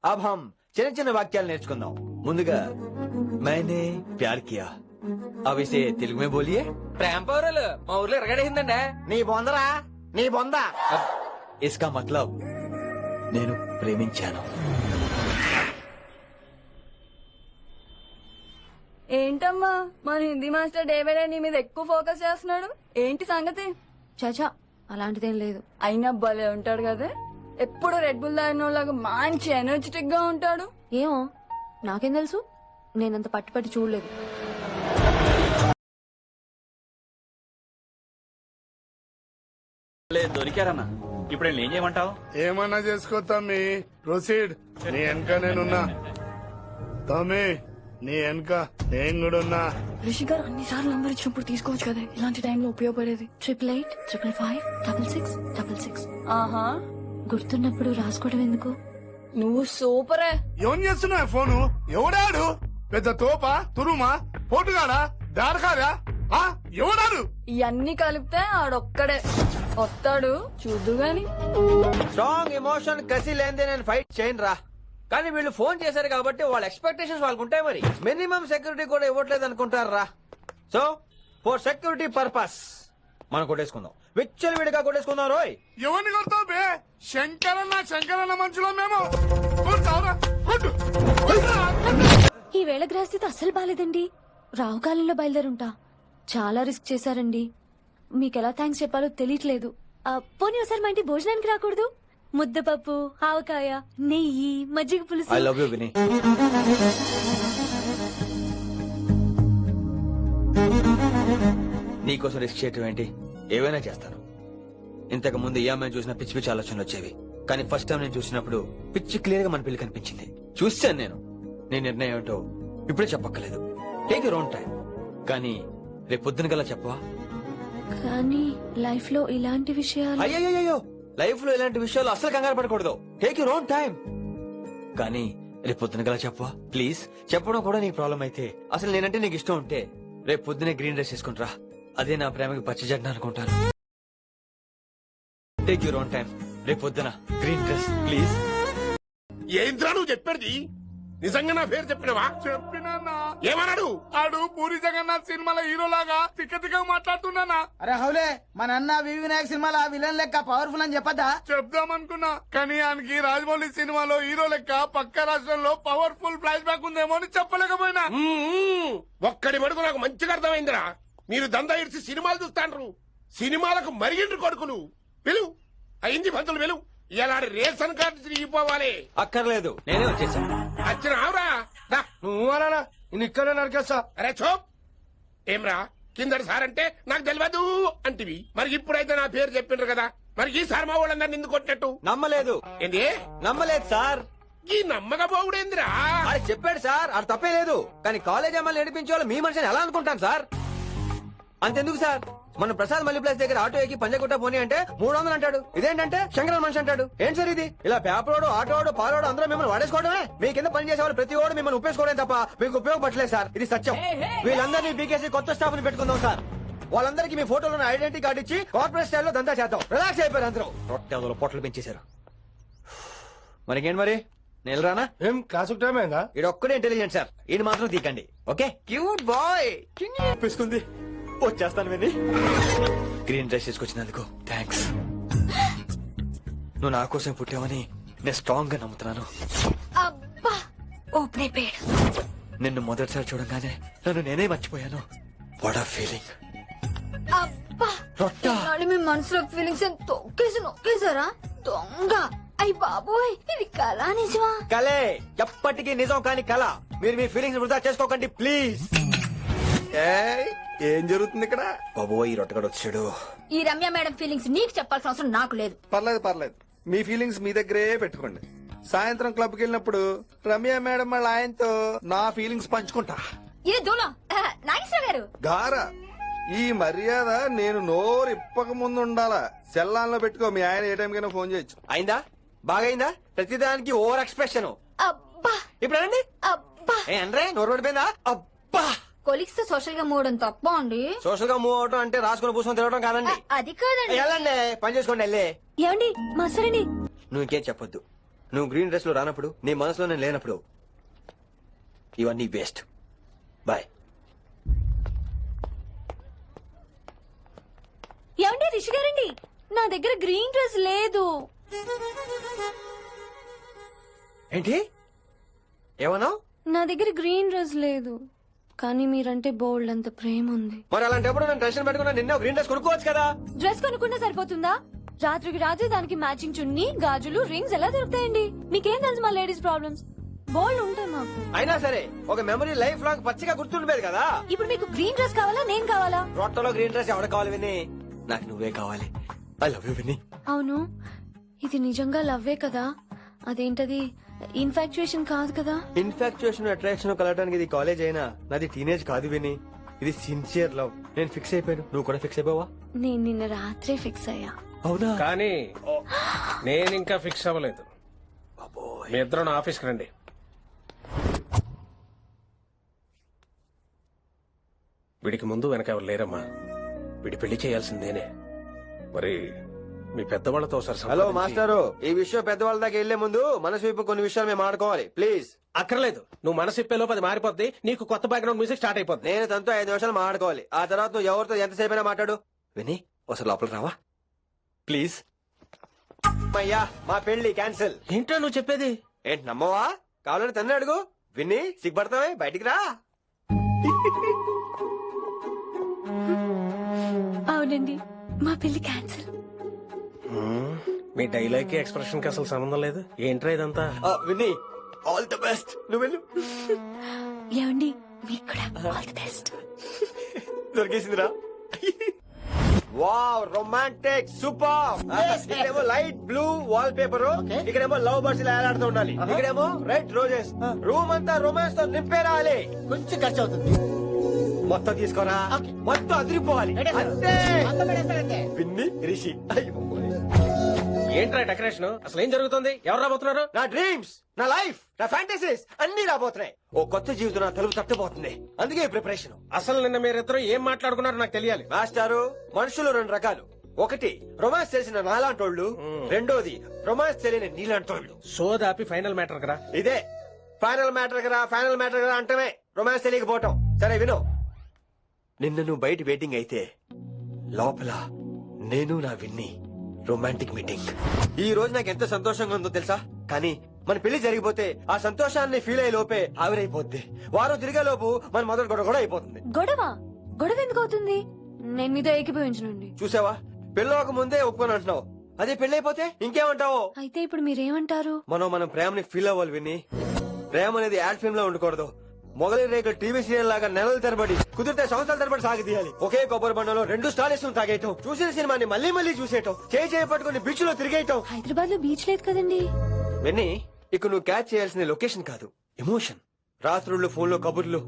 अब हम చిన్న చిన్న వాక్యాలు నేర్చుకుందాం. ముందుగా मैंने प्यार किया. अब इसे తెలుగు में बोलिए. ప్రేమ పౌరులు మా ఊర్లో ఎరగడేసిందండి. నీ బొందరా నీ బొంద. इसका मतलब నేను ప్రేమించాను. ఏంటమ్మా మన Hindi master day by day నీ మీద ఎక్కువ ఫోకస్ చేస్తున్నాడు. ఏంటి సంగతి? చాచా అలాంటిదేం లేదు. అయినా భలే ఉంటాడు కదా, ఎప్పుడు రెడ్ బుల్ తాగినోళ్ళగా మంచి ఎనర్జెటిక్ గా ఉంటాడు. ఏమో నాకేం తెలుసు, నేనంత పట్టి చూడలేదు. దొరికారన్నా, ఇప్పుడు ఏం చేయమంటావు? ఏమన్నా చేసుకో తమ్మి, ప్రొసీడ్. నీ వెనక నేనున్నా తమ్మి, నీ వెనక నేను కూడా ఉన్నా. రిషి గారు అన్నిసార్లు నంబర్ ఇచ్చినప్పుడు తీసుకోవచ్చు కదా, ఇలాంటి టైంలో ఉపయోగపడేది. 88855566. ఆహా, గుర్తున్నప్పుడు రాసుకోవడం ఎందుకు? నువ్వు సూపరే. ఏం చేస్తున్నా ఫోను? ఎవడాడు? పెద్ద తోప, తురుమా, పోటుగాడా, దారకారా? ఎవడాడు? ఇవన్నీ కలిపితే ఆడొక్కడే వస్తాడు, చూద్దు గాని. స్ట్రాంగ్ ఎమోషన్ కసి లేదే నేను ఫైట్ చేయను రా. కానీ వీళ్ళు ఫోన్ చేశారు కాబట్టి వాళ్ళ ఎక్స్పెక్టేషన్స్ వాళ్ళకు ఉంటాయి. మరి మినిమం సెక్యూరిటీ కూడా ఇవ్వట్లేదు అనుకుంటారు రా. సో ఫర్ సెక్యూరిటీ పర్పస్ మనం కొట్టేసుకుందాం, విచ్చలు విడిగా కొట్టేసుకుందాం. రోయ్ ఎవరిని కొడతావు బే? శంకరన్న మనుషులో మేము. కొడతావురా, కొట్టు. ఈ వేళ గ్రహస్థితి అస్సలు బాలేదండి. రావుకాలంలో బయలుదేరుంటా. చాలా రిస్క్ చేశారండి. మీకెలా థ్యాంక్స్ చెప్పాలో తెలియట్లేదు. పోనీ ఒకసారి మా ఇంటి భోజనానికి రాకూడదు? ముద్దపప్పు, ఆవకాయ, నెయ్యి, మజ్జిగ పులుసు. ఐ లవ్ యూ విని. నీకోసం రిస్క్ చేయటం ఏంటి? ఏవైనా చేస్తాను. ఇంతకు ముందు ఏ అమ్మాయిని చూసినా పిచ్చి పిచ్చి ఆలోచనలు వచ్చేవి, కానీ ఫస్ట్ టైం నేను చూసినప్పుడు పిచ్చి క్లియర్ గా మన పెళ్లి కనిపించింది. చూశాను నేను. నీ నిర్ణయం ఏంటో ఇప్పుడే చెప్పక్కర్లేదు. Take your own time. కానీ రేపు పొద్దున గల చెప్పవా? కానీ లైఫ్ లో ఇలాంటి విషయాలు. అయ్యో, లైఫ్ లో ఇలాంటి విషయాలు అసలు కంగారు పడకూడదు. Take your own time. కానీ రేపు పొద్దున గల చెప్పవా ప్లీజ్? చెప్పడం కూడా నీకు ప్రాబ్లం అయితే, అసలు నేనంటే నీకు ఇష్టం ఉంటే రేపు పొద్దునే గ్రీన్ డ్రెస్ వేసుకుంటారా. అదే నా ప్రేమకి పచ్చి జడ్డ అనుకుంటాను. Take your own time. రేపు పొద్దున గ్రీన్ డ్రెస్ ప్లీజ్. ఏంద్రా నువ్వు చెప్పేది? నిజంగా నా పేరు చెప్పినవా? చెప్పినా ఏమన్నాడు? ఆడు పూరి జగన్నాథ్ సినిమాలో హీరోలాగా తిక్క మాట్లాడుతున్నానా? అరే హౌలే, మన అన్న వినాయక్ సినిమాలో విలన్ లెక్క పవర్ఫుల్ అని చెప్పద్దా? చెప్దామనుకున్నా, కానీ ఆయనకి రాజమౌళి సినిమాలో హీరో లెక్క పక్క రాష్ట్రంలో పవర్ఫుల్ ఫ్లాష్ బ్యాక్ ఉందేమో అని చెప్పలేకపోయినా. ఒక్కడి మడుగు నాకు మంచిగా అర్థమైందిరా. మీరు దందా ఇడిచి సినిమాలు చూస్తాండ్రు. సినిమాలకు మరిగిండ్రు కొడుకులు. పిలువు, అయింది పంతులు పిలువు. ఇలా రేషన్ కార్డు తిరిగిపోవాలి. అక్కర్లేదు, నేనే వచ్చేసాను. వచ్చిన ఆవురా. నువ్వు అలా నేను ఇక్కడే నరికేస్తా. అరే చోప్. ఏమ్రా, కిందటి సార్ అంటే నాకు తెలియదు అంటివి. మరి ఇప్పుడైతే నా పేరు చెప్పిండ్రు కదా, మరి ఈ సార్ మా వాళ్ళందరినీ నిందు కొట్టినట్టు. నమ్మలేదు. ఏంది? నమ్మలేదు సార్. ఈ నమ్మకపోవుడేందిరా? అది చెప్పాడు సార్, అది తప్పే లేదు. కానీ కాలేజ్ అమ్మాయిలు నడిపించే వాళ్ళు మీ మనిషిని ఎలా అనుకుంటాను సార్? అంతెందుకు సార్, మన ప్రసాద్ మల్లి ప్లేస్ దగ్గర ఆటో ఎక్కి పంజగుట్ట పోనీ అంటే 300 అంటాడు. ఇదేంటంటే శంకరన్ మనిషి అంటాడు. ఏంటి సార్ ఇది? ఇలా పేపరోడు, ఆటోడు, పాలోడు అందరూ మిమ్మల్ని వాడేసుకోవడమే. మీ కింద పని చేసే వాళ్ళు ప్రతి ఓడు మిమ్మల్ని ఉపయోగించుకోవడం తప్ప మీకు ఉపయోగపడలేదు సార్. ఇది సత్యం. వీళ్ళందరినీ బీకేసి కొత్త స్టాఫ్ ని పెట్టుకుందాం సార్. వాళ్ళందరికీ మీ ఫోటోలో ఐడెంటిటీ కార్డు ఇచ్చి కార్పొరేట్ స్టైల్లో దందా చేద్దాం. రిలాక్స్ అయిపోయారు అందరూ. రొట్టెలో పొట్టలు పెంచేశారు. మరికేంటి మరి నేను రానా? ఏం క్లాస్ టైం అయిందా? ఇది ఒక్కడే ఇంటెలిజెంట్ సార్, ఇది మాత్రం తీకండి. ఓకే? Cute boy. ఒప్పేసుకుంది. వచ్చేస్తాను విని. గ్రీన్ డ్రెస్ తీసుకొచ్చినందుకు థ్యాంక్స్. నువ్వు నా కోసం పుట్టావని నేను స్ట్రాంగ్ గా నమ్ముతున్నాను. అబ్బా ఓపెన్ పేడ్. నిన్ను మొదటిసారి చూడంగానే నన్ను నేనే మర్చిపోయాను. వాట్ ఆ ఫీలింగ్. అబ్బా రొట్టా. మీ మనసులో ఫీలింగ్స్ తొక్కేసి నొక్కేసారా దొంగ? అయ్యి బాబోయ్, ఇది కళ నిజమా? కలే, ఎప్పటికీ నిజం కాని కళ. మీరు మీ ఫీలింగ్స్ వృధా చేసుకోకండి ప్లీజ్. ఏం జరుగుతుంది ఇక్కడ? బాబోయ్, ఈ రొట్టగడు వచ్చాడు. ఈ రమ్య మేడం ఫీలింగ్స్ నీకు చెప్పాల్సిన అవసరం నాకు లేదు. పర్లేదు, మీ ఫీలింగ్స్ మీ దగ్గరే పెట్టుకోండి. సాయంత్రం క్లబ్ కి వెళ్ళినప్పుడు రమ్య మేడం వాళ్ళ ఆయనతో నా ఫీలింగ్స్ పంచుకుంటా. ఇది దూలం నాగేశ్వర గారు. గారా, ఈ మర్యాద నేను నోరు ఇప్పక ముందు ఉండాలా. సెల్లాన్లో పెట్టుకో, మీ ఆయన ఏ టైం కైనా ఫోన్ చేయొచ్చు. అయిందా? బాగైందా? ప్రతిదానికి ఓవర్ ఎక్స్ప్రెషన్. అబ్బా ఇప్పుడు అనండి. అబ్బా అంటే నోరు పడిపోయిందా? అబ్బా. కొలిక్స్ తో సోషల్ గా మూవడం తప్ప అండి. సోషల్ గా మూవ్ అవటం అంటే రాసుకుని పూసుకొని తిరగడం కాదండి. అది కాదండి. వెళ్ళండి, పని చేసుకోండి. వెళ్ళే ఏమండి మాస్టరండి, నువ్వు ఇంకేం చెప్పొద్దు. నువ్వు గ్రీన్ డ్రెస్ లో రానప్పుడు నీ మనసులో నేను లేనప్పుడు ఇవన్నీ వేస్ట్. బాయ్. ఏమండి రిషి గారండి, నా దగ్గర గ్రీన్ డ్రెస్ లేదు. ఏంటి ఏమన్నావు? నా దగ్గర గ్రీన్ డ్రెస్ లేదు, కానీ మీరంటే బోల్డ్ అంత ప్రేమ ఉంది. మరి అలాంటప్పుడు నేను టెన్షన్ పెట్టుకున్నా నిన్న గ్రీన్ డ్రెస్ కొనుక్కోవచ్చు కదా. డ్రెస్ కొనుక్కుంటే సరిపోతుందా? రాత్రికి రాత్రి దానికి మ్యాచింగ్ చున్నీ, గాజులు, రింగ్స్ ఎలా దొరుకుతాయండి? మీకేం తెలుసు మా లేడీస్ ప్రాబ్లమ్స్? బోల్డ్ ఉంటాయి మాకు. అయినా సరే ఒక మెమరీ లైఫ్ లాంగ్ పచ్చిగా గుర్తుండిపోయేది కదా. ఇప్పుడు మీకు గ్రీన్ డ్రెస్ కావాలా, నేను కావాలా? రొట్టలో గ్రీన్ డ్రెస్ ఎవడ కావాలి విని? నాకు నువ్వే కావాలి. ఐ లవ్ యూ విని. అవును, ఇది నిజంగా లవ్వే కదా? అదేంటది ఇన్ఫాక్చుయేషన్ కాదు కదా? ఇన్ఫాక్చుయేషన్ అట్రాక్షన్ కలగడానికి ఇది కాలేజ్ అయినా నాది టీనేజ్ కాదు విని. ఇది సిన్సియర్ లవ్. నేను ఫిక్స్ అయిపోయాను, నువ్వు కూడా ఫిక్స్ అయిపోవా? నేను నిన్న రాత్రే ఫిక్స్ అయ్యా. అవునా? కానీ నేను ఇంకా ఫిక్స్ అవ్వలేదు. మీ ఇద్దరు నా ఆఫీస్కి రండి. వీడికి ముందు వెనక ఎవరు లేరమ్మా. వీడి పెళ్లి చేయాల్సిందేనే. మరి మీ పెద్దవాళ్ళతో ఒకసారి హలో సంప్రదించి- మాస్టారు, ఈ విషయం పెద్దవాళ్ళ దాకా వెళ్లే ముందు మనసు వైపు కొన్ని విషయాలు మేము ఆడుకోవాలి ప్లీజ్. అక్కర్లేదు, నువ్వు మనసు ఇప్పేలోపు అది మారిపోద్ది. నీకు కొత్త బ్యాక్గ్రౌండ్ మ్యూజిక్ స్టార్ట్ అయిపోద్ది. నేను తనతో 5 నిమిషాలు మాట్లాడుకోవాలి. ఆ తర్వాత నువ్వు ఎవరితో ఎంతసేపు అయినా మాట్లాడు. విని ఒకసారి లోపలికి రావా ప్లీజ్? అయ్యా మా పెళ్లి క్యాన్సిల్. ఏంటో నువ్వు చెప్పేది? ఏంటి నమ్మవా? కావాలని తన్నే అడుగు. విన్ని సిగ్గుపడతావే, బయటికి రా. అవునండి, మా పెళ్లి క్యాన్సిల్. మీ డైలాగ్ కి ఎక్స్ప్రెషన్ కి అసలు సంబంధం లేదు. ఏంట్రా ఇదంతా? విన్ని ఆల్ ది బెస్ట్. నువ్వు వెళ్ళు. ఏమండి, మీకు కూడా ఆల్ ది బెస్ట్. దొరికేసిందిరా. Wow romantic super. ఇక్కడేమో లైట్ బ్లూ వాల్ పేపర్, ఇక్కడేమో లవ్ బర్డ్స్ ఇలా ఏలాడుతూ ఉండాలి, ఇక్కడేమో రెడ్ రోజెస్. రూమ్ అంతా రొమాన్స్ తో నింపే రావాలి. కొంచెం ఖర్చు అవుతుంది. మొత్తం తీసుకోరా, మొత్తం అదిరిపోవాలి అంతే. విన్ని రిషి. ఏంట్రా డెకరేషన్? అసలు ఏం జరుగుతుంది? ఎవరు రాబోతున్నారు? నా డ్రీమ్స్, నా లైఫ్, నా ఫ్యాంటసీస్ అన్ని రాబోతున్నాయి. ఓ కొత్త జీవితం నా తలుపు తట్టబోతుంది. అందుకే ప్రిపరేషన్. అసలు నిన్న మీరిద్దరు ఏం మాట్లాడుకున్నారో నాకు తెలియాలి. మాస్టారు, మనుషులు 2 రకాలు. ఒకటి రొమాన్స్ చేసిన నాలాంటోళ్ళు, రెండోది రొమాన్స్ తెలియని నీలాంటోళ్ళు. సోదాపి ఫైనల్ మ్యాటర్ కదా. ఇదే ఫైనల్ మ్యాటర్ కదా. ఫైనల్ మ్యాటర్ కదా అంటమే రొమాన్స్ తెలియకపోవటం. సరే విను, నిన్న నువ్వు బయట వెయిటింగ్ అయితే లోపల నేను నా విన్ని రొమాంటిక్ మీటింగ్. ఈ రోజు నాకు ఎంత సంతోషంగా ఉందో తెలుసా? కానీ మన పెళ్లి జరిగిపోతే ఆ సంతోషాన్ని ఫీల్ అయ్యే లోపే ఆవిరైపోద్ది. వారం తిరిగే లోపు మన మొదటి గొడవ కూడా అయిపోతుంది. గొడవ గొడవ ఎందుకు అవుతుంది? నేను మీతో ఏకీభవించనండి. చూసావా, పెళ్ళవక ముందే ఒప్పుకొని అంటున్నావు. అదే పెళ్ళైపోతే ఇంకేమంటావు? అయితే ఇప్పుడు మీరేమంటారు? మనం ప్రేమని ఫీల్ అవ్వాలి విని. ప్రేమ అనేది యాడ్ ఫిల్మ్ లో ఉండకూడదు. మొగలి రేకులు టీవీ సీరియల్ లాగా నెలలు తరబడి, కుదిరితే సంవత్సరాల తరబడి సాగి తీయాలి. ఒకే కొబ్బరి బండలో 2 స్టాలిస్ తాగేయటం, చూసిన సినిమాని మళ్ళీ మళ్ళీ చూసేయటం, చేయి పట్టుకుని బీచ్ లో తిరిగేయటం. హైదరాబాద్ లో బీచ్ లేదు కదండి. విన్ని, ఇక్కడ నువ్వు క్యాచ్ చేయాల్సిన లొకేషన్ కాదు, ఎమోషన్. రాత్రుళ్ళు ఫోన్లో కబుర్లు,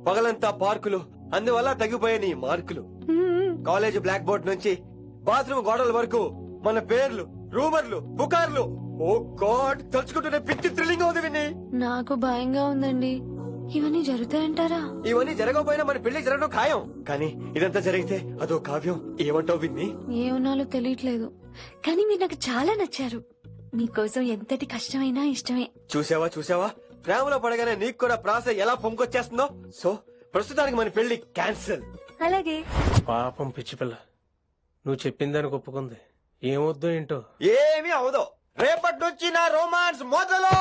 పగలంతా పార్కులు, అందువల్ల తగ్గిపోయే నీ మార్కులు. కాలేజ్ బ్లాక్ బోర్డ్ నుంచి బాత్రూమ్ గోడల వరకు మన పేర్లు, రూమర్లు, పుకార్లు. ఓ గాడ్, తలుచుకుంటూనే పిచ్చి థ్రిల్లింగ్ అవుతుంది విన్ని. నాకు భయంగా ఉందండి. ఇవన్నీ జరుగుతాయంటారా? ఇవన్నీ జరగకపోయినా మన పెళ్లి జరగడం ఖాయం. కానీ ఇదంతా జరిగితే అదో కావ్యం. ఏమంటావు విన్ని? ఏమన్నాలో తెలియట్లేదు, కానీ మీరు నాకు చాలా నచ్చారు. మీకోసం ఎంతటి కష్టమైనా ఇష్టమే. చూసావా, ప్రేమలో పడగానే నీకు కూడా ప్రాస ఎలా పొంగొచ్చేస్తుందో. సో ప్రస్తుతానికి మన పెళ్లి క్యాన్సిల్. అలాగే. పాపం పిచ్చి పిల్ల, నువ్వు చెప్పిందానికి ఒప్పుకుంది. ఏమొద్దు ఏంటో. ఏమీ అవదో. రేపటి నుంచి నా రొమాన్స్ మొదలు.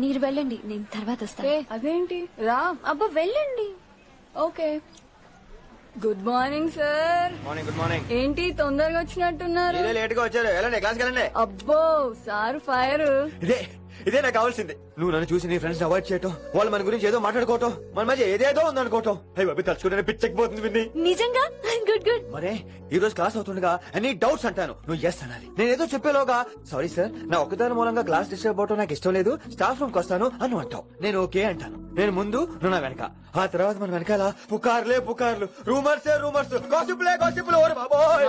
మీరు వెళ్ళండి, నేను తర్వాత వస్తాను. అదేంటి రా. అబ్బా వెళ్ళండి. Okay. Good morning sir. Morning. Good morning. ఏంటి తొందరగా వచ్చినట్టున్నారు? మీరే లేట్ గా వచ్చారు. వెళ్ళండి, క్లాస్కి వెళ్ళండి. అబ్బో సార్ ఫైర్. ఇదే నాకు కావాల్సింది. నువ్వు నన్ను చూసి నీ ఫ్రెండ్స్ అవాయిడ్ చేయటం, వాళ్ళు మన గురించి ఏదో మాట్లాడుకోవటం, మన మధ్య ఏదేదో ఉందనుకోవటం. అయ్యి బాబీ, తలుచుకుంటే పిచ్చెక్కిపోతుంది విన్ని. నిజంగా గుడ్ గుడ్. మరే ఈ రోజు క్లాస్ అవుతుండగా అన్ని డౌట్స్ అంటాను, నువ్వు ఎస్ అనాలి. నేనేదో చెప్పేలోగా సారీ సార్, నా ఒక్కదాని మూలంగా క్లాస్ డిస్టర్బ్ అవటం నాకు ఇష్టం లేదు, స్టాఫ్ రూమ్ కి వస్తాను అని అంటావు. నేను ఓకే అంటాను. నేను ముందు, నువ్వు నా వెనక. ఆ తర్వాత మన వెనకాల పుకార్లే పుకార్లు, రూమర్సే రూమర్స్, గాసిప్లే గాసిప్లు. ఓరి బాబోయ్.